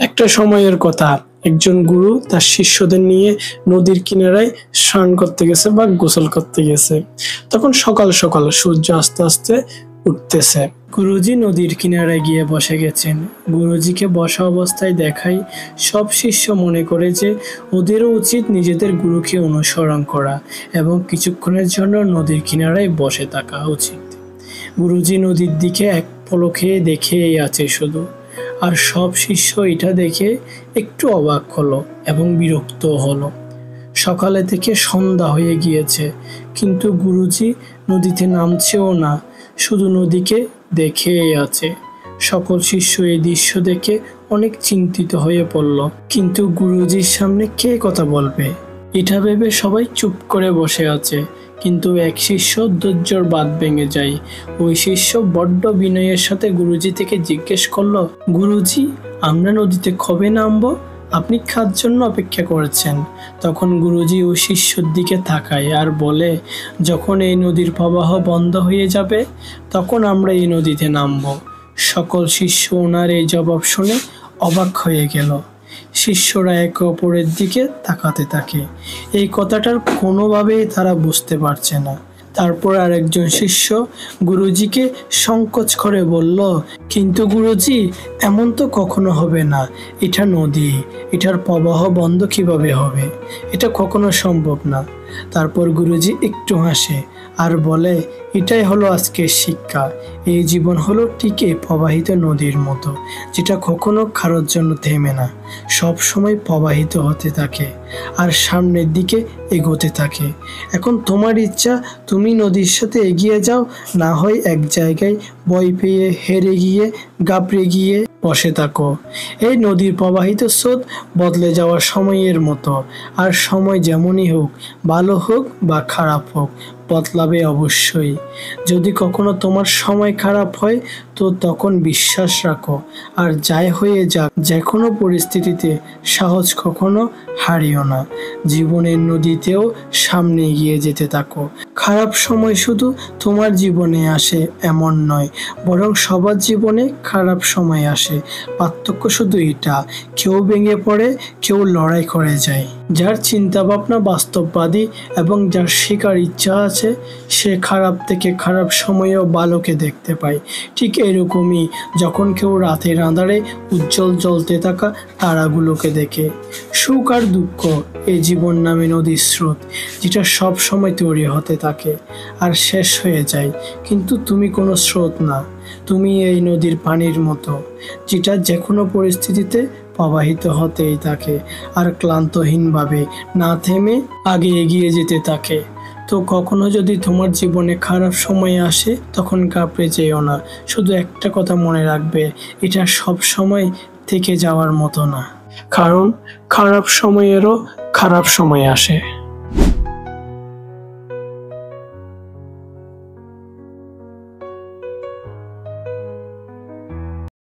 একটা সময়ের কথা, একজন গুরু তার শিষ্যদের নিয়ে নদীর কিনারায় স্নান করতে গেছে বা গোসল করতে গেছে। তখন সকাল সকাল সূর্য আস্তে আস্তে উঠতেছে। গুরুজি নদীর কিনারায় গিয়ে বসে গেছেন। গুরুজিকে বসা অবস্থায় দেখাই সব শিষ্য মনে করে যে ওদেরও উচিত নিজেদের গুরুকে অনুসরণ করা এবং কিছুক্ষণের জন্য নদীর কিনারায় বসে থাকা উচিত। গুরুজি নদীর দিকে এক পলকে দেখেই আছে শুধু, আর সব শিষ্য এটা দেখে একটু অবাক হলো এবং বিরক্ত হলো। সকালে থেকে সন্ধ্যা হয়ে গিয়েছে, কিন্তু গুরুজি নদীতে নামছেও না, শুধু নদীকে দেখেই আছে। সকল শিষ্য এই দৃশ্য দেখে অনেক চিন্তিত হয়ে পড়ল, কিন্তু গুরুজির সামনে কে কথা বলবে এটা ভেবে সবাই চুপ করে বসে আছে। কিন্তু এক শিষ্য ধৈর্যের বাঁধ ভেঙে যায়। ওই শিষ্য বড্ড বিনয়ের সাথে গুরুজি থেকে জিজ্ঞেস করলো, গুরুজি, আমরা নদীতে কবে নামবো? আপনি কার জন্য অপেক্ষা করেছেন? তখন গুরুজি ওই শিষ্যর দিকে তাকায় আর বলে, যখন এই নদীর প্রবাহ বন্ধ হয়ে যাবে তখন আমরা এই নদীতে নামবো। সকল শিষ্য ওনার এই জবাব শুনে অবাক হয়ে গেল। শিষ্যরা একে অপরের দিকে তাকাতে থাকে। এই কথাটার কোনোভাবেই তারা বুঝতে পারছে না। তারপর আরেকজন শিষ্য গুরুজিকে সংকোচ করে বলল, কিন্তু গুরুজি, এমন তো কখনো হবে না, এটা নদী, এটার প্রবাহ বন্ধ কিভাবে হবে? এটা কখনো সম্ভব না। তারপর গুরুজি একটু হাসে আর বলে, এটাই হলো আজকের শিক্ষা। এই জীবন হলো ঠিক এই প্রবাহিত নদীর মতো, যেটা কখনো কারোর জন্য থেমে না, সব সময় প্রবাহিত হতে থাকে আর সামনের দিকে এগোতে থাকে। এখন তোমার ইচ্ছা, তুমি নদীর সাথে এগিয়ে যাও, না হয় এক জায়গায় ভয় পেয়ে হেরে গিয়ে ঘাবড়ে গিয়ে বসে থাকো। এই নদীর প্রবাহিত স্রোত বদলে যাওয়ার সময়ের মতো, আর সময় যেমনই হোক, ভালো হোক বা খারাপ হোক, বদলাবে অবশ্যই। যদি কখনো তোমার সময় খারাপ হয় তো তখন বিশ্বাস রাখো, আর যাই হয়ে যাক, যে কোনো পরিস্থিতিতে সাহস কখনো হারিও না। জীবনের নদীতেও সামনে এগিয়ে যেতে থাকো। খারাপ সময় শুধু তোমার জীবনে আসে এমন নয়, বরং সবার জীবনে খারাপ সময় আসে। পার্থক্য শুধু এটা, কেউ ভেঙে পড়ে, কেউ লড়াই করে যায়। যার চিন্তা ভাবনা বাস্তববাদী এবং যার শেখার ইচ্ছা আছে, সে খারাপ থেকে খারাপ সময়েও ভালোকে দেখতে পায়। ঠিক এরকমই যখন কেউ রাতের আঁধারে উজ্জ্বল জ্বলতে থাকা তারাগুলোকে দেখে। সুখ আর দুঃখ এই জীবন নামে নদীর স্রোত, যেটা সব সময় তৈরি হতে থাকে আর শেষ হয়ে যায়। কিন্তু তুমি কোনো স্রোত না, তুমি এই নদীর পানির মতো, যেটা যে কোনো পরিস্থিতিতে প্রবাহিত হতেই থাকে আর ক্লান্তহীনভাবে না থেমে আগে এগিয়ে যেতে থাকে। তো কখনো যদি তোমার জীবনে খারাপ সময় আসে তখন ঘাবড়ে যেও না। শুধু একটা কথা মনে রাখবে, এটা সব সময় থেকে যাওয়ার মতো না, কারণ খারাপ সময়েরও খারাপ সময় আসে।